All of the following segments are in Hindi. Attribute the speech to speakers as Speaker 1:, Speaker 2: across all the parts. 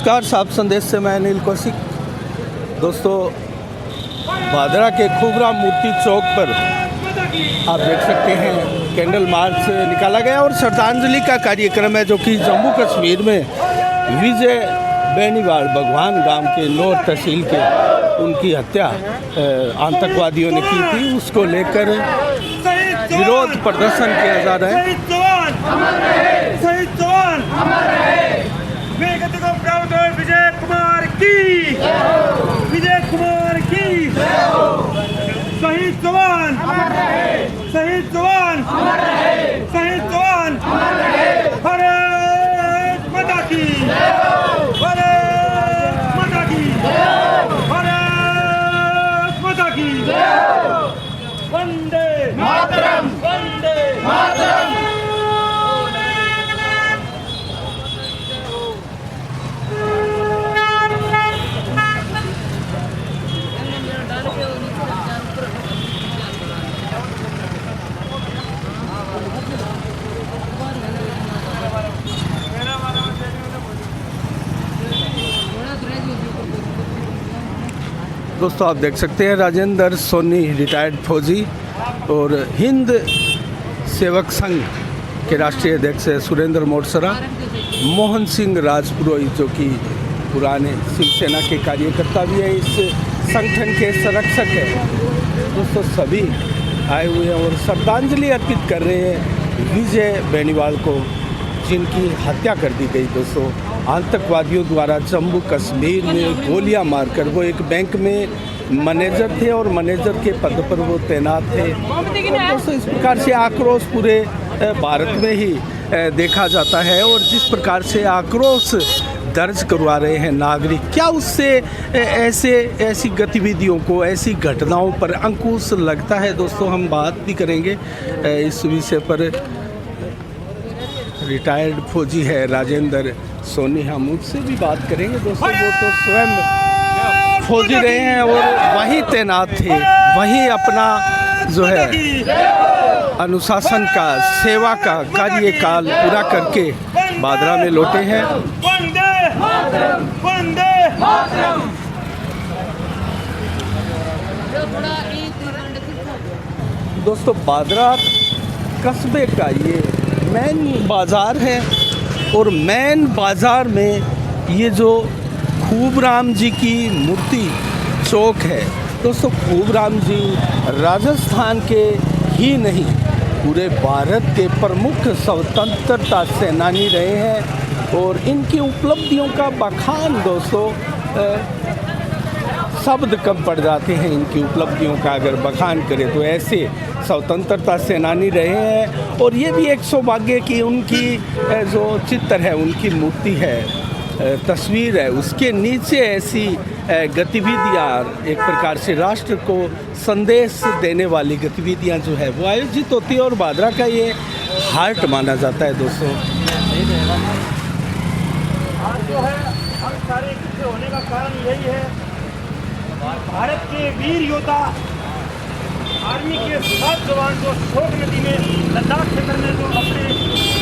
Speaker 1: नमस्कार, साफ संदेश से मैं अनिल कौशिक। दोस्तों, भादरा के खूबराम मूर्ति चौक पर आप देख सकते हैं कैंडल मार्च निकाला गया और श्रद्धांजलि का कार्यक्रम है जो कि जम्मू कश्मीर में विजय बेनीवाल भगवान गांव के नौर तहसील के उनकी हत्या आतंकवादियों ने की थी, उसको लेकर विरोध प्रदर्शन किया जा रहा है।
Speaker 2: विजय कुमार की, विजय कुमार की, शहीद जवान, शहीद जवान, शहीद जवान, भारत माता की, भारत माता की, भारत माता की, वंदे मातरम, वंदे मातरम।
Speaker 1: दोस्तों, आप देख सकते हैं राजेंद्र सोनी रिटायर्ड फौजी और हिंद सेवक संघ के राष्ट्रीय अध्यक्ष सुरेंद्र मोटसरा, मोहन सिंह राजपुरोहित जो कि पुराने शिवसेना के कार्यकर्ता भी है, इस संगठन के संरक्षक हैं। दोस्तों, सभी आए हुए हैं और श्रद्धांजलि अर्पित कर रहे हैं विजय बेनीवाल को, जिनकी हत्या कर दी गई। दोस्तों, आतंकवादियों द्वारा जम्मू कश्मीर में गोलियां मारकर, वो एक बैंक में मैनेजर थे और मैनेजर के पद पर वो तैनात थे। और दोस्तों, इस प्रकार से आक्रोश पूरे भारत में ही देखा जाता है और जिस प्रकार से आक्रोश दर्ज करवा रहे हैं नागरिक, क्या उससे ऐसी गतिविधियों को, ऐसी घटनाओं पर अंकुश लगता है? दोस्तों, हम बात भी करेंगे इस विषय पर। रिटायर्ड फौजी है राजेंद्र सोनी, हम उससे भी बात करेंगे। दोस्तों, वो तो स्वयं फौजी रहे हैं और वहीं तैनात थे, वहीं अपना जो है अनुशासन का, सेवा का कार्यकाल पूरा करके भादरा में लौटे हैं। दोस्तों, भादरा कस्बे का ये मेन बाज़ार है और मेन बाज़ार में ये जो खूबराम जी की मूर्ति चौक है। दोस्तों, खूबराम जी राजस्थान के ही नहीं, पूरे भारत के प्रमुख स्वतंत्रता सेनानी रहे हैं और इनकी उपलब्धियों का बखान दोस्तों शब्द कम पड़ जाते हैं इनकी उपलब्धियों का अगर बखान करें तो। ऐसे स्वतंत्रता सेनानी रहे हैं और ये भी एक सौभाग्य की उनकी जो चित्र है, उनकी मूर्ति है, तस्वीर है, उसके नीचे ऐसी गतिविधियाँ, एक प्रकार से राष्ट्र को संदेश देने वाली गतिविधियाँ जो है वो आयोजित होती है और भादरा का ये हार्ट माना जाता है। दोस्तों,
Speaker 2: आज जो है हम सारे इकट्ठे होने का कारण यही है, भारत के वीर योद्धा आर्मी के 7 जवान जो शोक नदी में, लद्दाख क्षेत्र में जो अपने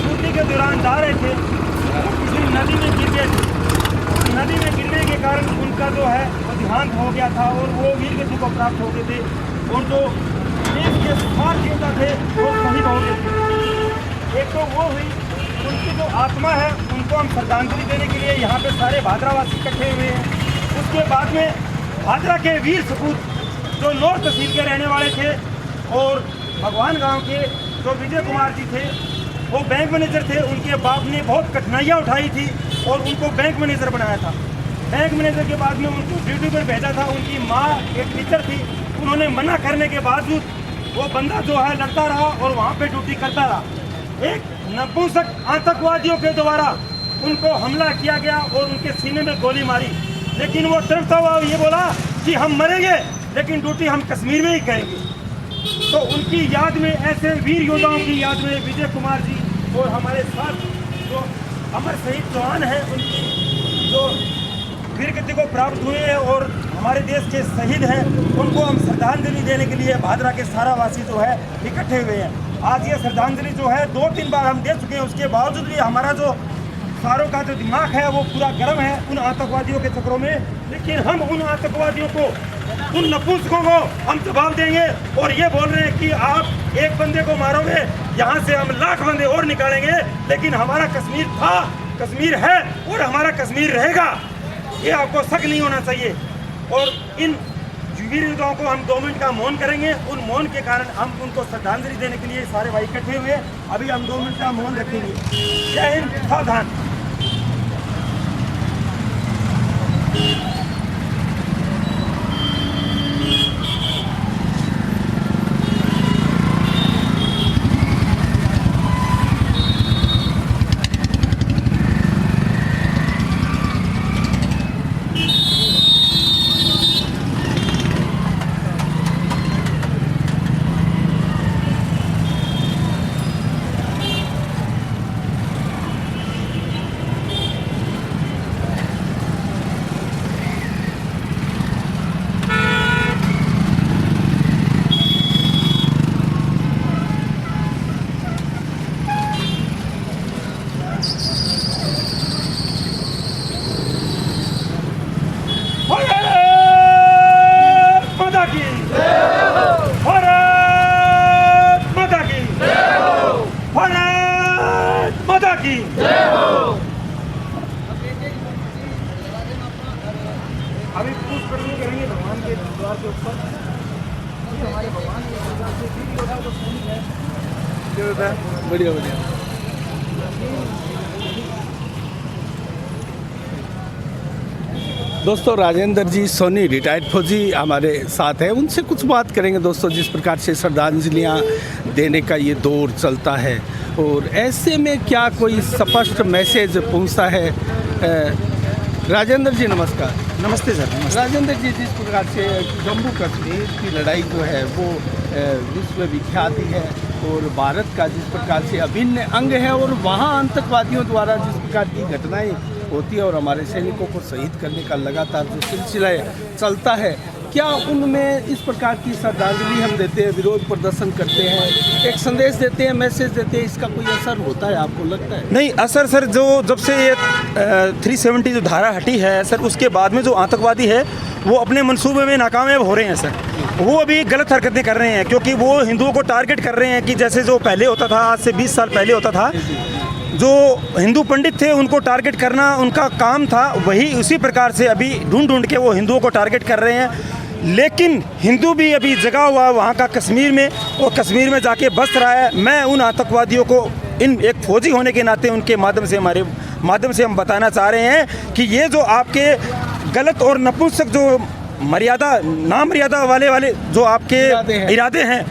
Speaker 2: ड्यूटी के दौरान जा रहे थे, किसी नदी में गिर गए थे। नदी में गिरने के कारण उनका जो है देहांत हो गया था और वो वीर गति को प्राप्त हो गए थे और जो देश के 7 योद्धा थे वो शहीद हो गए थे। एक तो वो हुई, उनकी जो आत्मा है उनको हम श्रद्धांजलि देने के लिए यहाँ पे सारे भादरावासी इकट्ठे हुए हैं। उसके बाद में भादरा के वीर सपूत जो नौर तहसील के रहने वाले थे और भगवान गांव के जो विजय कुमार जी थे, वो बैंक मैनेजर थे। उनके बाप ने बहुत कठिनाइयाँ उठाई थी और उनको बैंक मैनेजर बनाया था। बैंक मैनेजर के बाद में उनको ड्यूटी पर भेजा था। उनकी माँ एक टीचर थी, उन्होंने मना करने के बावजूद वो बंदा जो है लड़ता रहा और वहाँ पे ड्यूटी करता रहा। एक नपुंसक आतंकवादियों के द्वारा उनको हमला किया गया और उनके सीने में गोली मारी, लेकिन वो तड़पता हुआ ये बोला कि हम मरेंगे लेकिन ड्यूटी हम कश्मीर में ही करेंगे। तो उनकी याद में, ऐसे वीर योद्धाओं की याद में विजय कुमार जी और हमारे साथ जो अमर शहीद जवान हैं, उनकी जो वीर गति को प्राप्त हुए हैं और हमारे देश के शहीद हैं, उनको हम श्रद्धांजलि देने के लिए भादरा के सारा वासी जो है इकट्ठे हुए हैं। आज ये श्रद्धांजलि जो है 2-3 बार हम दे चुके हैं, उसके बावजूद भी हमारा जो अफसारों का जो दिमाग है वो पूरा गर्म है उन आतंकवादियों के चक्करों में, लेकिन हम उन आतंकवादियों को, उन नपुंसकों को हम जवाब देंगे। और ये बोल रहे हैं कि आप एक बंदे को मारोगे, यहाँ से हम लाख बंदे और निकालेंगे, लेकिन हमारा कश्मीर था, कश्मीर है और हमारा कश्मीर रहेगा। ये आपको शक नहीं होना चाहिए। और इन वीर योद्धाओं को हम 2 मिनट का मौन करेंगे। उन मौन के कारण हम उनको श्रद्धांजलि देने के लिए सारे भाई इकट्ठे हुए। अभी हम 2 मिनट का मौन रखेंगे। जय हिंद, सावधान। अभी पुष्प प्रदान करेंगे भगवान के द्वार के ऊपर। हमारे भगवान
Speaker 1: बढ़िया बढ़िया। दोस्तों राजेंद्र जी सोनी रिटायर्ड फौजी हमारे साथ है, उनसे कुछ बात करेंगे दोस्तों। जिस प्रकार से श्रद्धांजलियाँ देने का ये दौर चलता है और ऐसे में क्या कोई स्पष्ट मैसेज पहुंचता है। राजेंद्र जी नमस्कार।
Speaker 2: नमस्ते सर। नमस्ते।
Speaker 1: राजेंद्र जी, जिस प्रकार से जम्मू कश्मीर की लड़ाई जो है वो विश्व विख्यात ही है और भारत का जिस प्रकार से अभिन्न अंग है और वहाँ आतंकवादियों द्वारा जिस प्रकार की घटनाएं होती है और हमारे सैनिकों को शहीद करने का लगातार जो सिलसिला चलता है, क्या उनमें इस प्रकार की श्रद्धांजलि हम देते हैं, विरोध प्रदर्शन करते हैं, एक संदेश देते हैं, मैसेज देते हैं, इसका कोई असर होता है आपको लगता है?
Speaker 2: नहीं, असर सर जो जब से ये 370 जो धारा हटी है सर, उसके बाद में जो आतंकवादी है वो अपने मंसूबे में नाकामयाब हो रहे हैं सर। वो अभी गलत हरकतें कर रहे हैं क्योंकि वो हिंदुओं को टारगेट कर रहे हैं कि जैसे जो पहले होता था, आज से 20 साल पहले होता था, जो हिंदू पंडित थे उनको टारगेट करना उनका काम था, वही उसी प्रकार से अभी ढूंढ ढूंढ के वो हिंदुओं को टारगेट कर रहे हैं। लेकिन हिंदू भी अभी जगा हुआ वहाँ का कश्मीर में, और कश्मीर में जाके बस रहा है। मैं उन आतंकवादियों को इन एक फौजी होने के नाते उनके माध्यम से, हमारे माध्यम से हम बताना चाह रहे हैं कि ये जो आपके गलत और नपुंसक जो मर्यादा, नामर्यादा वाले जो आपके इरादे हैं,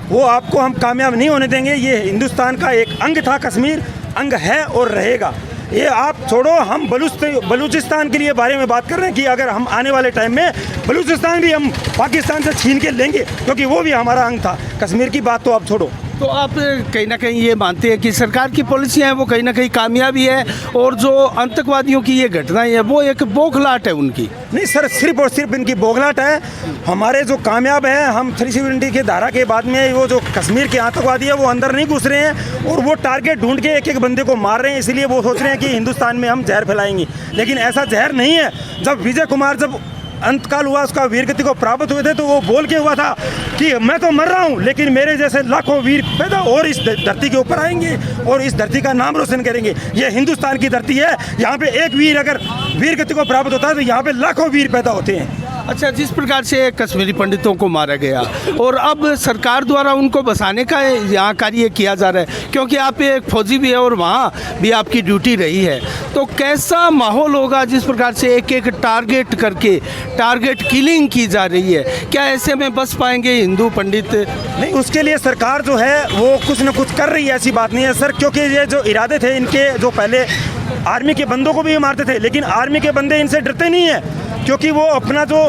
Speaker 2: वो आपको हम कामयाब नहीं होने देंगे। ये हिंदुस्तान का एक अंग था, कश्मीर अंग है और रहेगा। ये आप छोड़ो, हम बलूचिस्तान के लिए बारे में बात कर रहे हैं कि अगर हम आने वाले टाइम में बलूचिस्तान भी हम पाकिस्तान से छीन के लेंगे क्योंकि वो भी हमारा अंग था। कश्मीर की बात तो आप छोड़ो।
Speaker 1: तो आप कहीं ना कहीं ये मानते हैं कि सरकार की पॉलिसियाँ हैं वो कहीं ना कहीं कामयाबी है और जो आतंकवादियों की ये घटनाएं हैं वो एक बौखलाहट है उनकी?
Speaker 2: नहीं सर, सिर्फ और सिर्फ इनकी बौखलाहट है। हमारे जो कामयाब हैं, हम 370 के धारा के बाद में वो जो कश्मीर के आतंकवादी है वो अंदर नहीं घुस रहे हैं और वो टारगेट ढूंढ के एक एक बंदे को मार रहे हैं। इसलिए वो सोच रहे हैं कि हिंदुस्तान में हम जहर फैलाएंगे, लेकिन ऐसा जहर नहीं है। जब विजय कुमार जब अंतकाल हुआ, उसका वीरगति को प्राप्त हुए थे, तो वो बोल के हुआ था कि मैं तो मर रहा हूँ लेकिन मेरे जैसे लाखों वीर पैदा और इस धरती के ऊपर आएंगे और इस धरती का नाम रोशन करेंगे। ये हिंदुस्तान की धरती है, यहाँ पे एक वीर अगर वीरगति को प्राप्त होता है तो यहाँ पे लाखों वीर पैदा होते हैं।
Speaker 1: अच्छा, जिस प्रकार से कश्मीरी पंडितों को मारा गया और अब सरकार द्वारा उनको बसाने का यहाँ कार्य किया जा रहा है, क्योंकि आप एक फौजी भी है और वहाँ भी आपकी ड्यूटी रही है, तो कैसा माहौल होगा जिस प्रकार से एक एक टारगेट करके टारगेट किलिंग की जा रही है? क्या ऐसे में बस पाएंगे हिंदू पंडित?
Speaker 2: नहीं, उसके लिए सरकार जो है वो कुछ न कुछ कर रही है, ऐसी बात नहीं है सर। क्योंकि ये जो इरादे थे इनके, जो पहले आर्मी के बंदों को भी मारते थे, लेकिन आर्मी के बंदे इनसे डरते नहीं है क्योंकि वो अपना जो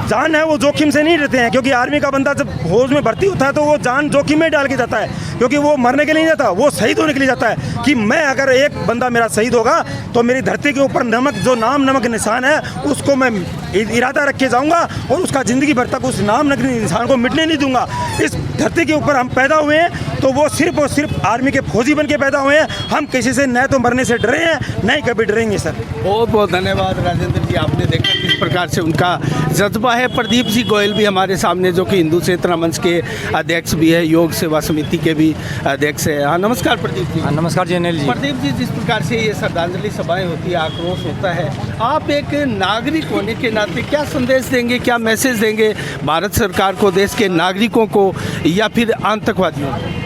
Speaker 2: जान है वो जोखिम से नहीं रहते हैं। क्योंकि आर्मी का बंदा जब फौज में भर्ती होता है तो वो जान जोखिम में डाल के जाता है, क्योंकि वो मरने के लिए नहीं जाता, वो शहीद होने के लिए जाता है कि मैं अगर एक बंदा मेरा शहीद होगा तो मेरी धरती के ऊपर नमक, जो नाम नमक निशान है, उसको मैं इरादा रख के जाऊँगा और उसका ज़िंदगी भर तक उस नाम नमक निशान को मिटने नहीं दूंगा। इस धरती के ऊपर हम पैदा हुए हैं तो वो सिर्फ और सिर्फ आर्मी के फौजी बन के पैदा हुए हैं। हम किसी से न तो मरने से डरे हैं, न ही कभी डरेंगे सर।
Speaker 1: बहुत बहुत धन्यवाद राजेंद्र जी, आपने देखा किस प्रकार से उनका जज्बा है। प्रदीप जी गोयल भी हमारे सामने, जो कि हिंदू चेतना मंच के अध्यक्ष भी है, योग सेवा समिति के भी अध्यक्ष है। हाँ, नमस्कार प्रदीप जी।
Speaker 3: नमस्कार जी अनिल जी।
Speaker 1: प्रदीप जी, जिस प्रकार से ये श्रद्धांजलि सभाएं होती है, आक्रोश होता है, आप एक नागरिक होने के नाते क्या संदेश देंगे, क्या मैसेज देंगे भारत सरकार को, देश के नागरिकों को, या फिर आतंकवादियों को?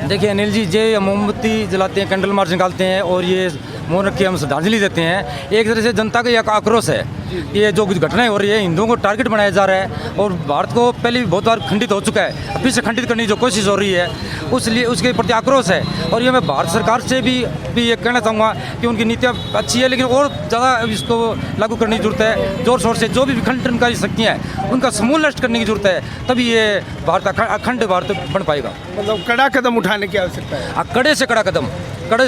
Speaker 3: देखिए अनिल जी, ये मोमबत्ती जलाते हैं, कैंडल मार्च निकालते हैं और ये मौन रख के हम श्रद्धांजलि देते हैं। एक तरह से जनता का एक आक्रोश है। ये जो कुछ घटनाएं हो रही है, हिंदुओं को टारगेट बनाया जा रहा है और भारत को पहले भी बहुत बार खंडित हो चुका है, फिर से खंडित करने की जो कोशिश हो रही है, उसके प्रति आक्रोश है। और ये मैं भारत सरकार से भी ये कहना चाहूँगा कि उनकी नीतियाँ अच्छी है, लेकिन और ज़्यादा इसको लागू करने की जरूरत है। जोर शोर से जो भी विखंडनकारी शक्तियाँ हैं उनका समूल नष्ट करने की जरूरत है, तभी ये भारत अखंड भारत बन पाएगा।
Speaker 1: मतलब कड़ा कदम उठाने की आवश्यकता है।
Speaker 3: कड़े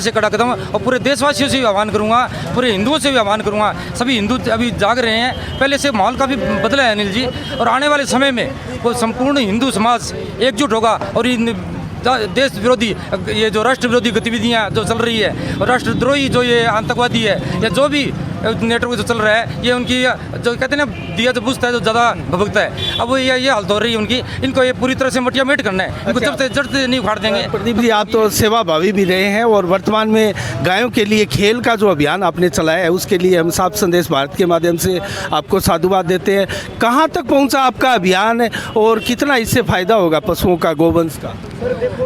Speaker 3: से कड़ा कदम और पूरे देशवासियों से भी आह्वान करूंगा, पूरे हिंदुओं से भी आह्वान करूंगा। सभी हिंदू अभी जाग रहे हैं, पहले से माहौल काफ़ी बदला है अनिल जी, और आने वाले समय में वो संपूर्ण हिंदू समाज एकजुट होगा और इन देश विरोधी, ये जो राष्ट्र विरोधी गतिविधियां जो चल रही है, और राष्ट्रद्रोही जो ये आतंकवादी है, या जो भी नेटवर्क जो चल रहा है, ये उनकी जो कहते हैं ना, दिया जो बुझता है तो ज़्यादा भभकता है। अब ये हालत हो रही है उनकी, इनको ये पूरी तरह से मटिया मेट करना है। इनको जब से जड़ से नहीं उखाड़ देंगे।
Speaker 1: प्रदीप जी, आप तो सेवाभावी भी रहे हैं और वर्तमान में गायों के लिए खेल का जो अभियान आपने चलाया है, उसके लिए हम साफ संदेश भारत के माध्यम से आपको साधुवाद देते हैं। कहाँ तक पहुँचा आपका अभियान और कितना इससे फ़ायदा होगा पशुओं का, गोवंश का?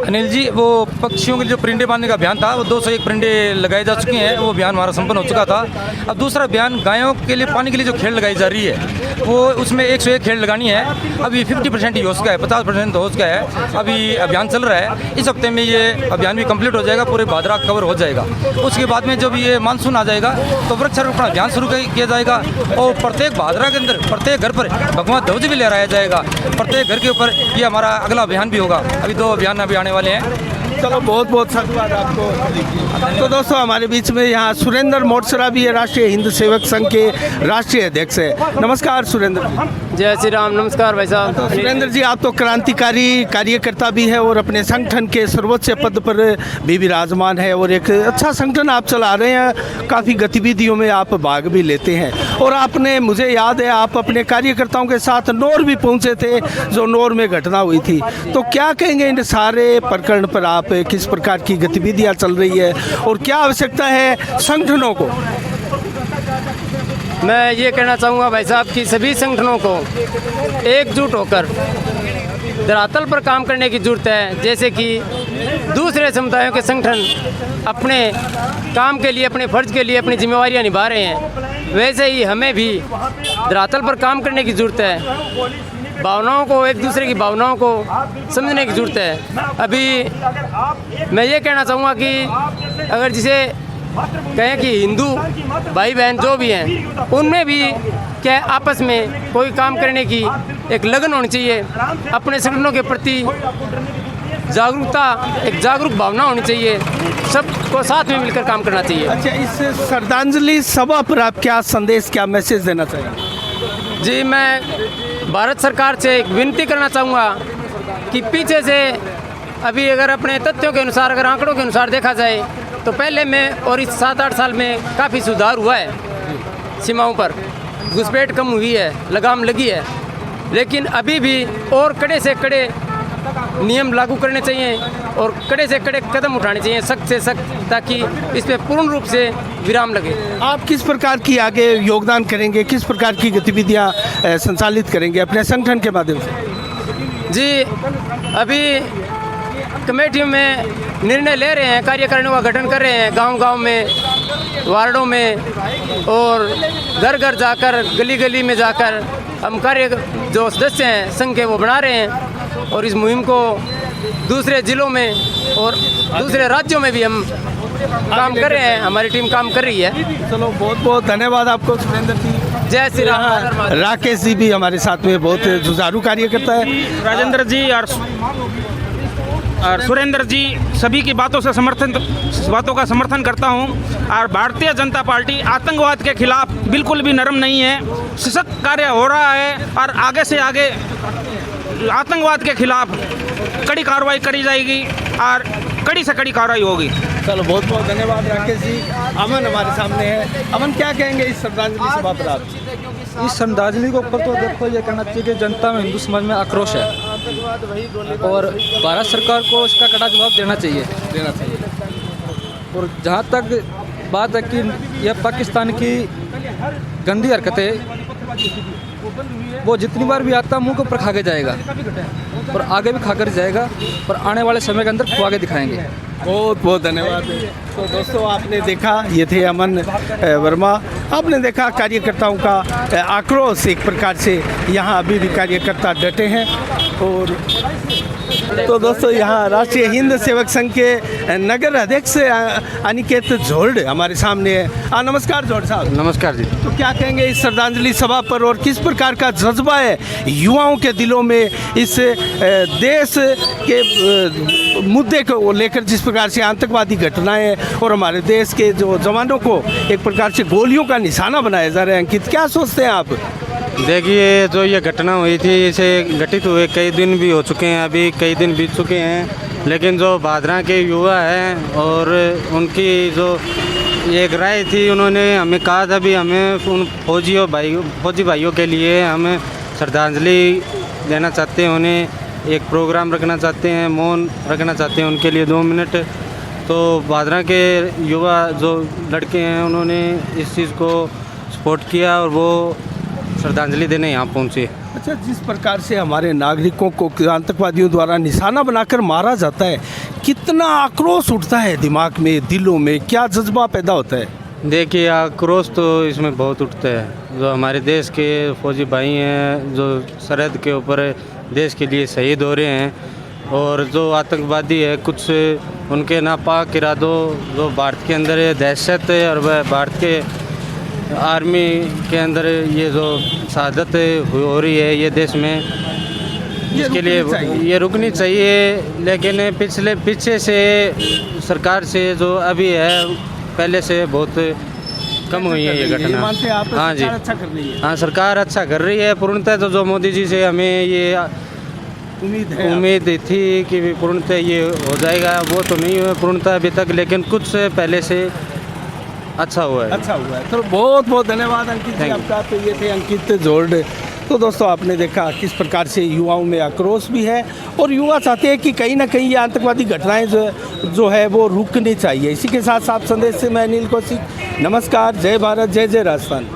Speaker 3: अनिल जी, वो पक्षियों के लिए जो परिंडे बांधने का अभियान था, वो 201 परिंडे लगाए जा चुके हैं, वो अभियान हमारा संपन्न हो चुका था। अब दूसरा अभियान गायों के लिए पानी के लिए जो खेल लगाई जा रही है, वो उसमें 101 खेल लगानी है। अभी 50% ही हो चुका है, 50% हो चुका है। अभी अभियान चल रहा है, इस हफ्ते में ये अभियान भी कंप्लीट हो जाएगा, पूरे भाद्रा कवर हो जाएगा। उसके बाद में जब ये मानसून आ जाएगा तो वृक्षारोपण अभियान शुरू किया जाएगा और प्रत्येक भाद्रा के अंदर प्रत्येक घर पर भगवा ध्वज भी लहराया जाएगा। प्रत्येक घर के ऊपर ये हमारा अगला अभियान भी होगा। अभी 2 अभियान अभी आने वाले हैं।
Speaker 1: चलो, बहुत बहुत धन्यवाद आपको। तो दोस्तों, हमारे बीच में यहाँ सुरेंद्र मोटसरा भी है, राष्ट्रीय हिंद सेवक संघ के राष्ट्रीय अध्यक्ष है। नमस्कार सुरेंद्र जी।
Speaker 4: जय श्री राम। नमस्कार भाई साहब।
Speaker 1: तो सुरेंद्र जी, आप तो क्रांतिकारी कार्यकर्ता भी है और अपने संगठन के सर्वोच्च पद पर भी विराजमान है और एक अच्छा संगठन आप चला रहे हैं। काफ़ी गतिविधियों में आप भाग भी लेते हैं और आपने, मुझे याद है, आप अपने कार्यकर्ताओं के साथ नौर भी पहुंचे थे, जो नौर में घटना हुई थी। तो क्या कहेंगे इन सारे प्रकरण पर, आप किस प्रकार की गतिविधियां चल रही है और क्या आवश्यकता है संगठनों को?
Speaker 4: मैं ये कहना चाहूँगा भाई साहब कि सभी संगठनों को एकजुट होकर धरातल पर काम करने की जरूरत है। जैसे कि दूसरे समुदायों के संगठन अपने काम के लिए, अपने फर्ज के लिए अपनी जिम्मेवारियां निभा रहे हैं, वैसे ही हमें भी धरातल पर काम करने की जरूरत है। भावनाओं को, एक दूसरे की भावनाओं को समझने की जरूरत है। अभी मैं ये कहना चाहूँगा कि अगर जिसे कहें कि हिंदू भाई बहन जो भी हैं, उनमें भी क्या आपस में कोई काम करने की एक लगन होनी चाहिए। अपने संगठनों के प्रति जागरूकता, एक जागरूक भावना होनी चाहिए। सबको साथ में मिलकर काम करना चाहिए।
Speaker 1: अच्छा, इस श्रद्धांजलि सभा पर आप क्या संदेश, क्या मैसेज देना चाहिए?
Speaker 4: जी, मैं भारत सरकार से एक विनती करना चाहूँगा कि पीछे से अभी अगर अपने तथ्यों के अनुसार, अगर आंकड़ों के अनुसार देखा जाए तो पहले में और इस 7-8 साल में काफ़ी सुधार हुआ है। सीमाओं पर घुसपैठ कम हुई है, लगाम लगी है, लेकिन अभी भी और कड़े से कड़े नियम लागू करने चाहिए और कड़े से कड़े कदम उठाने चाहिए, सख्त से सख्त, ताकि इस पर पूर्ण रूप से विराम लगे।
Speaker 1: आप किस प्रकार की आगे योगदान करेंगे, किस प्रकार की गतिविधियां संचालित करेंगे अपने संगठन के माध्यम से?
Speaker 4: जी, अभी कमेटियों में निर्णय ले रहे हैं, कार्यकारिणियों का गठन कर रहे हैं, गांव-गांव में, वार्डों में और घर घर जाकर, गली गली में जाकर हम कार्य जो सदस्य हैं संघ के वो बना रहे हैं और इस मुहिम को दूसरे ज़िलों में और दूसरे राज्यों में भी हम काम कर रहे हैं। हमारी टीम काम कर रही है।
Speaker 1: चलो, बहुत बहुत धन्यवाद आपको सुरेंद्र जी।
Speaker 4: जय श्री राम।
Speaker 1: राकेश जी भी हमारे साथ में बहुत जुझारू कार्यकर्ता है।
Speaker 5: राजेंद्र जी और सुरेंद्र जी सभी की बातों का समर्थन करता हूं। और भारतीय जनता पार्टी आतंकवाद के खिलाफ बिल्कुल भी नरम नहीं है, सशक्त कार्य हो रहा है और आगे से आगे आतंकवाद के खिलाफ कड़ी कार्रवाई करी जाएगी और कड़ी से कड़ी कार्रवाई होगी।
Speaker 1: चलो बहुत बहुत धन्यवाद राकेश जी। अमन हमारे सामने है। अमन क्या कहेंगे इस श्रद्धांजलि सभा पर आप?
Speaker 6: इस श्रद्धांजलि के ऊपर तो देखो ये कहना चाहिए कि जनता में, हिंदू समाज में आक्रोश है और भारत सरकार को इसका कड़ा जवाब देना चाहिए। और जहाँ तक बात है कि यह पाकिस्तान की गंदी हरकतें, वो जितनी बार भी आता मुंह के ऊपर खा के जाएगा और आगे भी खाकर जाएगा और आने वाले समय के अंदर खुआ के दिखाएंगे।
Speaker 1: बहुत बहुत धन्यवाद। तो दोस्तों आपने देखा, ये थे अमन वर्मा। आपने देखा कार्यकर्ताओं का आक्रोश। एक प्रकार से यहाँ अभी भी कार्यकर्ता डटे हैं। और तो दोस्तों यहाँ राष्ट्रीय हिंद सेवक संघ के नगर अध्यक्ष अनिकेत झोल्ड हमारे सामने है। नमस्कार झोल्ड साहब।
Speaker 3: नमस्कार जी।
Speaker 1: तो क्या कहेंगे इस श्रद्धांजलि सभा पर और किस प्रकार का जज्बा है युवाओं के दिलों में इस देश के मुद्दे को लेकर, जिस प्रकार से आतंकवादी घटनाएं और हमारे देश के जो जवानों को एक प्रकार से गोलियों का निशाना बनाया जा रहा है? अंकित, क्या सोचते हैं आप?
Speaker 7: देखिए, जो ये घटना हुई थी इसे घटित हुए कई दिन भी हो चुके हैं, अभी कई दिन बीत चुके हैं, लेकिन जो भादरा के युवा हैं और उनकी जो एक राय थी, उन्होंने हमें कहा था भी हमें उन फौजी भाइयों के लिए हमें श्रद्धांजलि देना चाहते हैं, उन्हें एक प्रोग्राम रखना चाहते हैं, मौन रखना चाहते हैं उनके लिए 2 मिनट। तो भादरा के युवा जो लड़के हैं उन्होंने इस चीज़ को सपोर्ट किया और वो श्रद्धांजलि देने यहाँ पहुँचे।
Speaker 1: अच्छा, जिस प्रकार से हमारे नागरिकों को आतंकवादियों द्वारा निशाना बनाकर मारा जाता है, कितना आक्रोश उठता है दिमाग में, दिलों में, क्या जज्बा पैदा होता है?
Speaker 7: देखिए, आक्रोश तो इसमें बहुत उठता है। जो हमारे देश के फौजी भाई हैं जो सरहद के ऊपर देश के लिए शहीद हो रहे हैं, और जो आतंकवादी है कुछ उनके नापाक इरादों जो भारत के अंदर दहशत है और वह भारत के आर्मी के अंदर ये जो शहादत हो रही है ये देश में, इसके लिए ये रुकनी चाहिए। लेकिन पीछे से सरकार से जो अभी है पहले से बहुत कम हुई है ये घटना। हाँ जी,
Speaker 1: अच्छा कर रही है।
Speaker 7: हाँ, सरकार अच्छा कर रही है पूर्णतः। तो जो मोदी जी से हमें ये उम्मीद थी कि पूर्णतः ये हो जाएगा, वो तो नहीं हुआ पूर्णतः अभी तक, लेकिन कुछ पहले से अच्छा हुआ है।
Speaker 1: अच्छा हुआ है। तो बहुत बहुत धन्यवाद अंकित जी आपका। तो ये थे अंकित झोल्ड। तो दोस्तों आपने देखा किस प्रकार से युवाओं में आक्रोश भी है और युवा चाहते हैं कि कहीं ना कहीं ये आतंकवादी घटनाएं जो है वो रुकनी चाहिए। इसी के साथ साफ संदेश से मैं अनिल कौशिक, नमस्कार, जय भारत, जय जय राजस्थान।